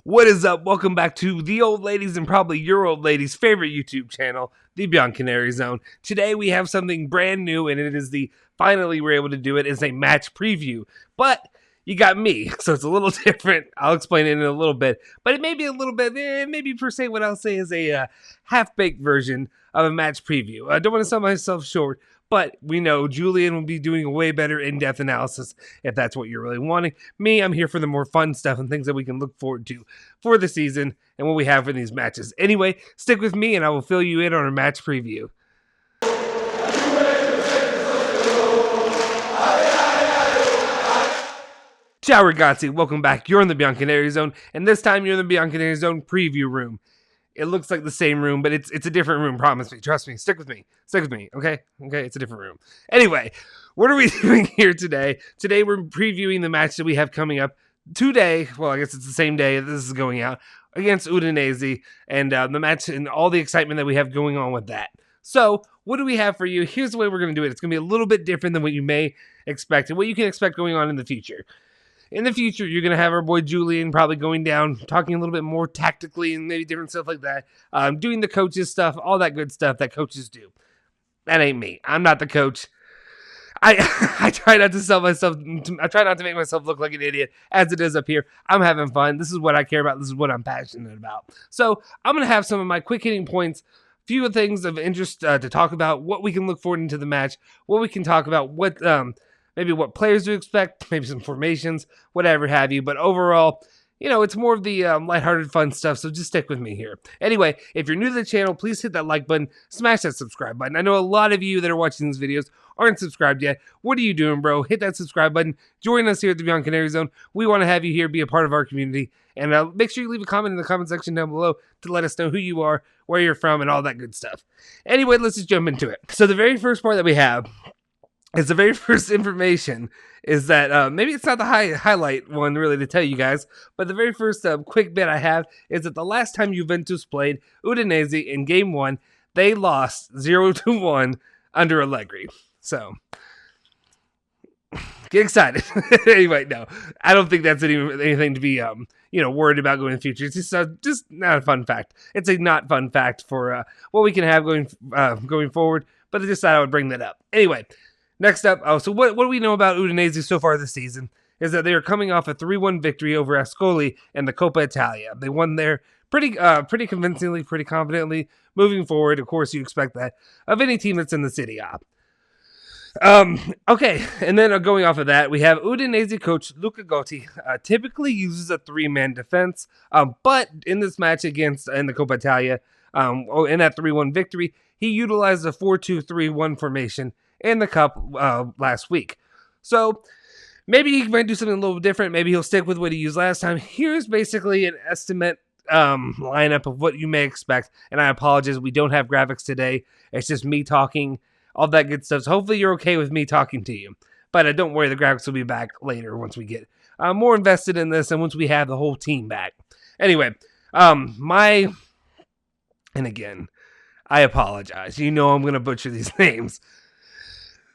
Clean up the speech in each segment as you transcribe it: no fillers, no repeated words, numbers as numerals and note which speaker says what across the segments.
Speaker 1: What is up? Welcome back to the old ladies and probably your old lady's favorite YouTube channel, the Bianconeri Zone. Today we have something brand new, and it is finally we're able to do it as a match preview. But you got me, so it's a little different. I'll explain it in a little bit. But it may be a little bit, maybe per se what I'll say is a half-baked version of a match preview. I don't want to sell myself short, but we know Julian will be doing a way better in-depth analysis if that's what you're really wanting. Me, I'm here for the more fun stuff and things that we can look forward to for the season and what we have for these matches. Anyway, stick with me and I will fill you in on a match preview. Ciao ragazzi, welcome back. You're in the Bianconeri Zone, and this time you're in the Bianconeri Zone preview room. It looks like the same room, but it's a different room, promise me. Trust me, stick with me, okay? Okay, it's a different room. Anyway, what are we doing here today? Today we're previewing the match that we have coming up today. Well, I guess it's the same day this is going out, against Udinese, and the match and all the excitement that we have going on with that. So, what do we have for you? Here's the way we're going to do it. It's going to be a little bit different than what you may expect and what you can expect going on in the future. In the future, you're going to have our boy Julian probably going down, talking a little bit more tactically and maybe different stuff like that, doing the coaches stuff, all that good stuff that coaches do. That ain't me. I'm not the coach. I try not to sell myself. I try not to make myself look like an idiot as it is up here. I'm having fun. This is what I care about. This is what I'm passionate about. So I'm going to have some of my quick hitting points, few things of interest to talk about, what we can look forward into the match, what we can talk about, what maybe what players to expect, maybe some formations, whatever have you. But overall, you know, it's more of the lighthearted fun stuff, so just stick with me here. Anyway, if you're new to the channel, please hit that like button, smash that subscribe button. I know a lot of you that are watching these videos aren't subscribed yet. What are you doing, bro? Hit that subscribe button. Join us here at the Bianconeri Zone. We want to have you here, be a part of our community. And make sure you leave a comment in the comment section down below to let us know who you are, where you're from, and all that good stuff. Anyway, let's just jump into it. So the very first part that we have is the very first information is that maybe it's not the highlight one really to tell you guys, but the very first quick bit I have is that the last time Juventus played Udinese in Game 1, they lost 0-1 under Allegri. So, get excited. Anyway, no, I don't think that's anything to be worried about going in the future. It's just not a fun fact. It's a not fun fact for what we can have going forward, but I just thought I would bring that up. Anyway. Next up, so what do we know about Udinese so far this season is that they are coming off a 3-1 victory over Ascoli in the Coppa Italia. They won there pretty convincingly, pretty confidently. Moving forward, of course, you expect that of any team that's in the Serie A. Okay, and then going off of that, we have Udinese coach Luca Gotti typically uses a 3-man defense, but in this match in the Coppa Italia, in that 3-1 victory, he utilized a 4-2-3-1 formation in the cup last week. So maybe he might do something a little different. Maybe he'll stick with what he used last time. Here's basically an estimate lineup of what you may expect. And I apologize, we don't have graphics today. It's just me talking, all that good stuff. So hopefully you're okay with me talking to you. But don't worry, the graphics will be back later once we get more invested in this and once we have the whole team back. Anyway, and again, I apologize. You know I'm going to butcher these names.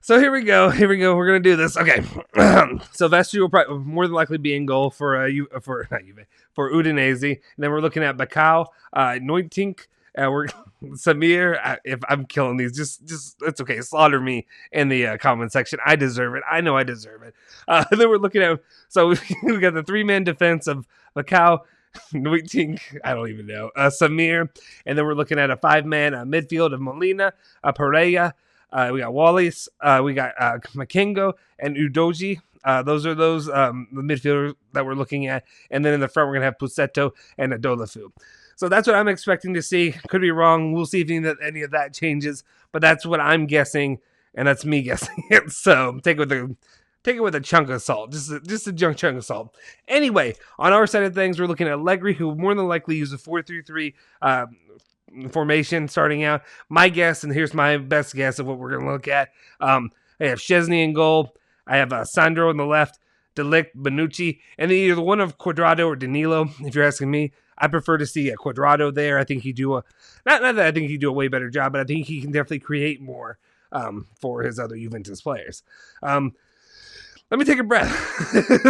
Speaker 1: So here we go. We're gonna do this. Okay. Silvestri will probably more than likely be in goal for Udinese. And then we're looking at Bakao, Neutink, we're Samir. If I'm killing these, just it's okay. Slaughter me in the comment section. I deserve it. I know I deserve it. And then we're looking at we got the 3-man defense of Bakao, Neutink, I don't even know, Samir, and then we're looking at a 5-man midfield of Molina, Pereira. We got Wallace, we got Makengo and Udoji. Those are the midfielders that we're looking at. And then in the front, we're going to have Pusetto and Adolafu. So that's what I'm expecting to see. Could be wrong. We'll see if any of that changes. But that's what I'm guessing, and that's me guessing it. So take it with a chunk of salt, just a chunk of salt. Anyway, on our side of things, we're looking at Allegri, who will more than likely use a 4-3-3 formation starting out. My guess, and here's my best guess of what we're going to look at. I have Szczesny in goal. I have Sandro on the left, De Ligt, Bonucci, and then either one of Cuadrado or Danilo. If you're asking me, I prefer to see a Cuadrado there. I think he'd do not that I think he'd do a way better job, but I think he can definitely create more for his other Juventus players. Let me take a breath.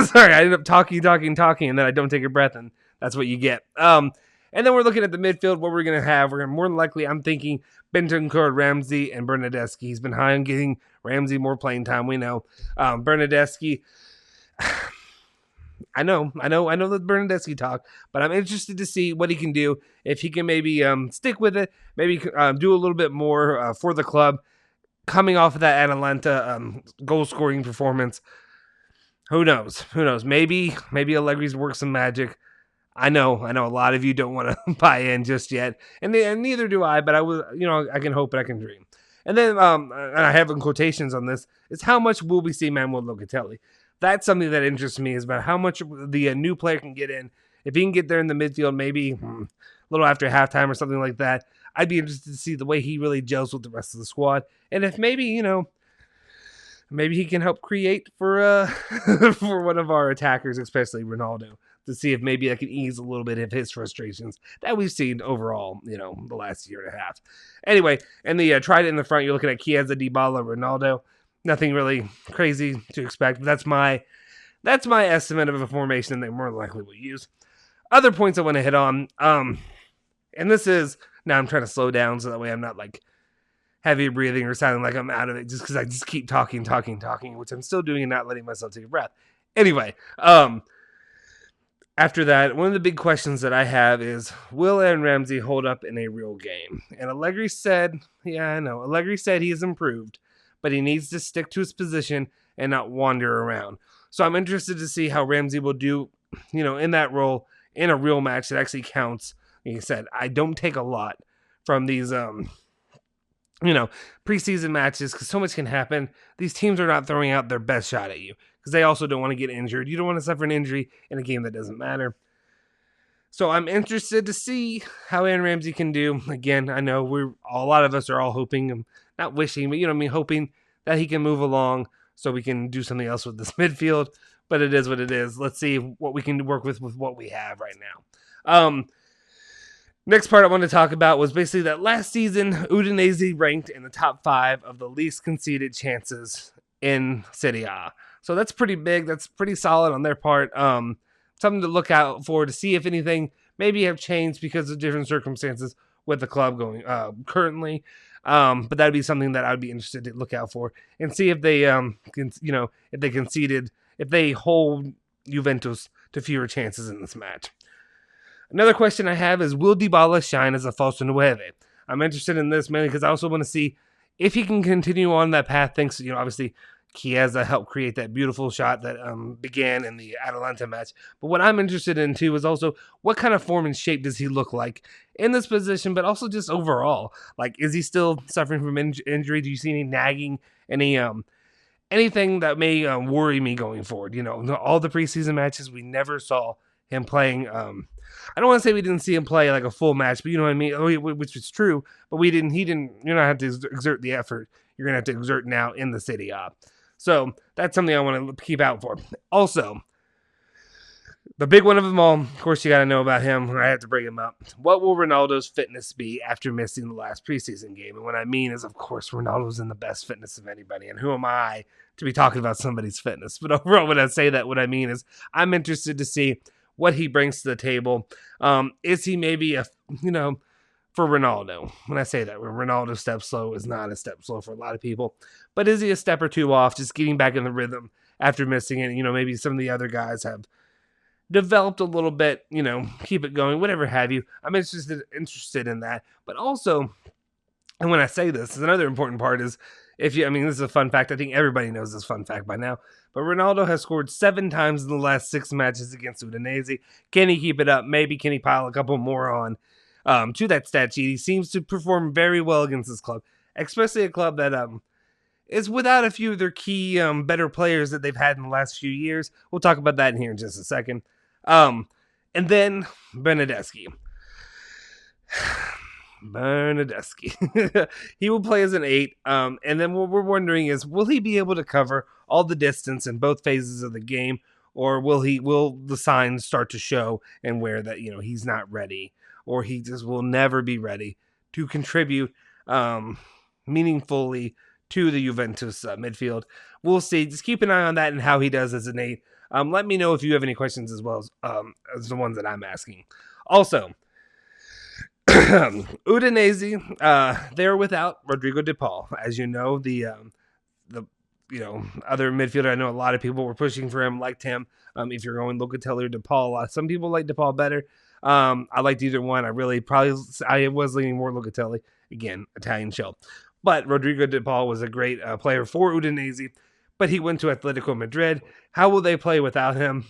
Speaker 1: Sorry, I end up talking, and then I don't take a breath, and That's what you get. And then we're looking at the midfield. What we're going to have, we're gonna, more than likely, I'm thinking Bentancur, Ramsey, and Bernadeschi. He's been high on getting Ramsey more playing time. We know Bernadeschi. I know the Bernadeschi talk, but I'm interested to see what he can do. If he can maybe stick with it, maybe do a little bit more for the club. Coming off of that Atalanta goal scoring performance, who knows? Maybe Allegri's work some magic. I know a lot of you don't want to buy in just yet, and neither do I. But I will, I can hope and I can dream. And then, and I have in quotations on this, is how much will we see Manuel Locatelli? That's something that interests me, is about how much the new player can get in. If he can get there in the midfield, maybe a little after halftime or something like that, I'd be interested to see the way he really gels with the rest of the squad. And if maybe, maybe he can help create for for one of our attackers, especially Ronaldo, to see if maybe I can ease a little bit of his frustrations that we've seen overall, the last year and a half. Anyway, and the trident in the front, you're looking at Chiesa, Dybala, Ronaldo. Nothing really crazy to expect. But that's my estimate of a formation they more likely will use. Other points I want to hit on, and this is, now I'm trying to slow down so that way I'm not like heavy breathing or sounding like I'm out of it just because I just keep talking, which I'm still doing and not letting myself take a breath. Anyway, after that, one of the big questions that I have is, will Aaron Ramsey hold up in a real game? And Allegri said, yeah, I know. Allegri said he has improved, but he needs to stick to his position and not wander around. So I'm interested to see how Ramsey will do, in that role in a real match that actually counts. Like I said, I don't take a lot from these, preseason matches because so much can happen. These teams are not throwing out their best shot at you because they also don't want to get injured. You don't want to suffer an injury in a game that doesn't matter. So I'm interested to see how Aaron Ramsey can do. Again, I know a lot of us are all hoping, not wishing, but hoping that he can move along so we can do something else with this midfield. But it is what it is. Let's see what we can work with what we have right now. Next part I want to talk about was basically that last season, Udinese ranked in the top 5 of the least conceded chances in Serie A. So that's pretty big. That's pretty solid on their part. Something to look out for to see if anything maybe have changed because of different circumstances with the club going currently. But that'd be something that I'd be interested to look out for and see if they, if they hold Juventus to fewer chances in this match. Another question I have is, will Dybala shine as a falso nueve? I'm interested in this mainly because I also want to see if he can continue on that path. Thanks to, obviously, Chiesa helped create that beautiful shot that began in the Atalanta match. But what I'm interested in, too, is also what kind of form and shape does he look like in this position, but also just overall. Like, is he still suffering from injury? Do you see any nagging, anything that may worry me going forward? All the preseason matches, we never saw him playing. I don't want to say we didn't see him play like a full match, but you know what I mean, which is true. But he didn't. You're not have to exert the effort. You're gonna have to exert now in the Serie A. So that's something I want to keep out for. Also, the big one of them all, of course, you got to know about him. I have to bring him up. What will Ronaldo's fitness be after missing the last preseason game? And what I mean is, of course, Ronaldo's in the best fitness of anybody. And who am I to be talking about somebody's fitness? But overall, when I say that, what I mean is I'm interested to see what he brings to the table. Is he maybe for Ronaldo? When I say that, when Ronaldo steps slow is not a step slow for a lot of people. But is he a step or two off, just getting back in the rhythm after missing it? Maybe some of the other guys have developed a little bit, keep it going, whatever have you. I'm interested in that. But also, and when I say this, another important part is, this is a fun fact. I think everybody knows this fun fact by now. But Ronaldo has scored 7 times in the last 6 matches against Udinese. Can he keep it up? Maybe can he pile a couple more on to that stat sheet? He seems to perform very well against this club, especially a club that is without a few of their key better players that they've had in the last few years. We'll talk about that in here in just a second. And then Bernadeschi. He will play as an 8. And then what we're wondering is, will he be able to cover all the distance in both phases of the game, or will the signs start to show and where that he's not ready, or he just will never be ready to contribute meaningfully to the Juventus midfield? We'll see. Just keep an eye on that and how he does as an 8. Let me know if you have any questions as well as the ones that I'm asking. Also, Udinese, they're without Rodrigo De Paul. As you know, the other midfielder. I know a lot of people were pushing for him, liked him. If you're going Locatelli or De Paul, some people like De Paul better. I liked either one. I was leaning more Locatelli. Again, Italian shell. But Rodrigo De Paul was a great player for Udinese, but he went to Atletico Madrid. How will they play without him?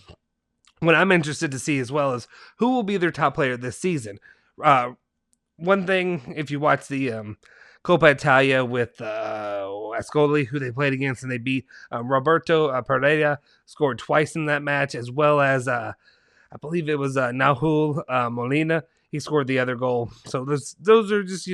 Speaker 1: What I'm interested to see as well is who will be their top player this season. One thing, if you watch the Coppa Italia with Ascoli, who they played against, and they beat Roberto Pereira, scored twice in that match, as well as I believe it was Nahul Molina. He scored the other goal. So those are just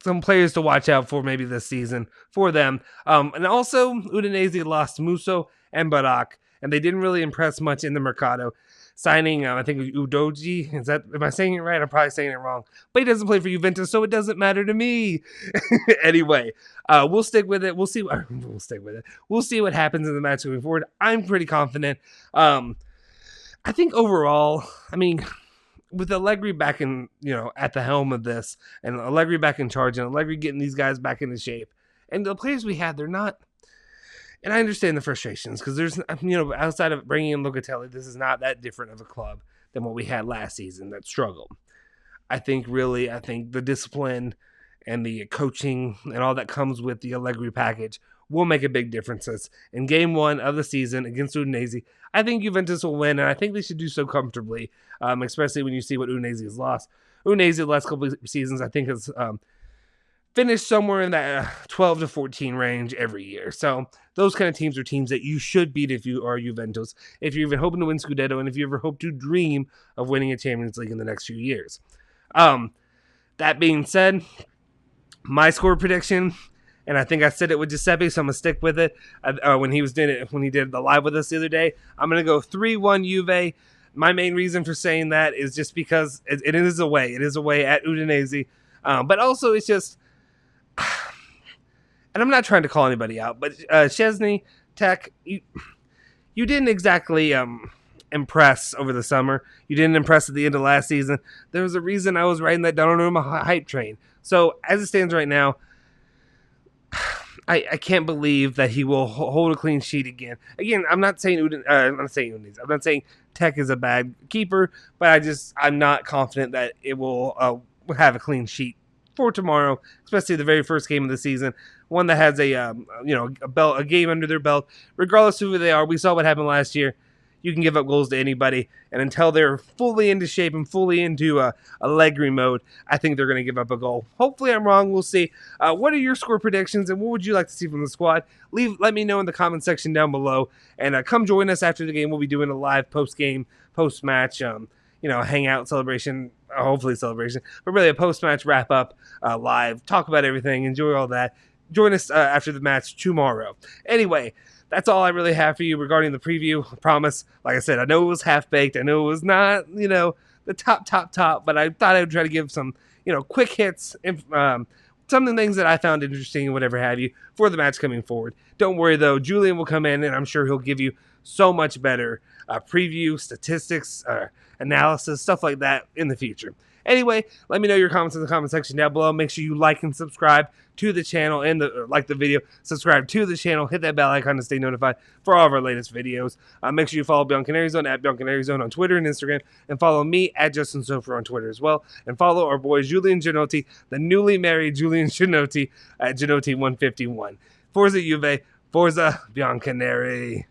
Speaker 1: some players to watch out for maybe this season for them. And also Udinese lost Musso and Barak, and they didn't really impress much in the Mercado. Signing, I think Udoji. Am I saying it right? I'm probably saying it wrong. But he doesn't play for Juventus, so it doesn't matter to me. Anyway, we'll stick with it. We'll see. We'll stick with it. We'll see what happens in the match moving forward. I'm pretty confident. I think overall, with Allegri back in, at the helm of this, and Allegri back in charge, and Allegri getting these guys back into shape, and the players we had, they're not. And I understand the frustrations because there's, outside of bringing in Locatelli, this is not that different of a club than what we had last season that struggled. I think the discipline and the coaching and all that comes with the Allegri package will make a big difference. In game 1 of the season against Udinese, I think Juventus will win, and I think they should do so comfortably, especially when you see what Udinese has lost. Udinese the last couple of seasons, I think, has finished somewhere in that 12 to 14 range every year. So those kind of teams are teams that you should beat if you are Juventus, if you're even hoping to win Scudetto, and if you ever hope to dream of winning a Champions League in the next few years. That being said, my score prediction, and I think I said it with Giuseppe, so I'm going to stick with it. When he did the live with us the other day, I'm going to go 3-1 Juve. My main reason for saying that is just because it is away. It is away at Udinese. But also it's just, and I'm not trying to call anybody out, but Szczesny, Tech, you didn't exactly impress over the summer. You didn't impress at the end of last season. There was a reason I was riding that Donnarumma hype train. So as it stands right now, I can't believe that he will hold a clean sheet again. Again, I'm not saying Udinese. I'm not saying Tech is a bad keeper, but I'm not confident that it will have a clean sheet for tomorrow, especially the very first game of the season, one that has a game under their belt. Regardless of who they are, we saw what happened last year. You can give up goals to anybody, and until they're fully into shape and fully into Allegri mode, I think they're going to give up a goal. Hopefully I'm wrong. We'll see. What are your score predictions, and what would you like to see from the squad? Let me know in the comment section down below, and come join us after the game. We'll be doing a live post-game, post-match, hangout celebration, hopefully celebration, but really a post-match wrap-up live, talk about everything, enjoy all that. Join us after the match tomorrow. Anyway, that's all I really have for you regarding the preview. I promise. Like I said, I know it was half-baked. I know it was not, the top, but I thought I would try to give some, quick hits, some of the things that I found interesting and whatever have you for the match coming forward. Don't worry, though. Julian will come in, and I'm sure he'll give you so much better preview, statistics, analysis, stuff like that in the future. Anyway, let me know your comments in the comment section down below. Make sure you like and subscribe to the channel and like the video. Subscribe to the channel. Hit that bell icon to stay notified for all of our latest videos. Make sure you follow Bianconerizone at Bianconerizone on Twitter and Instagram. And follow me at Justin Sofer on Twitter as well. And follow our boy Julian Giannotti, the newly married Julian Giannotti at Giannotti151. Forza Juve, Forza Bianconeri.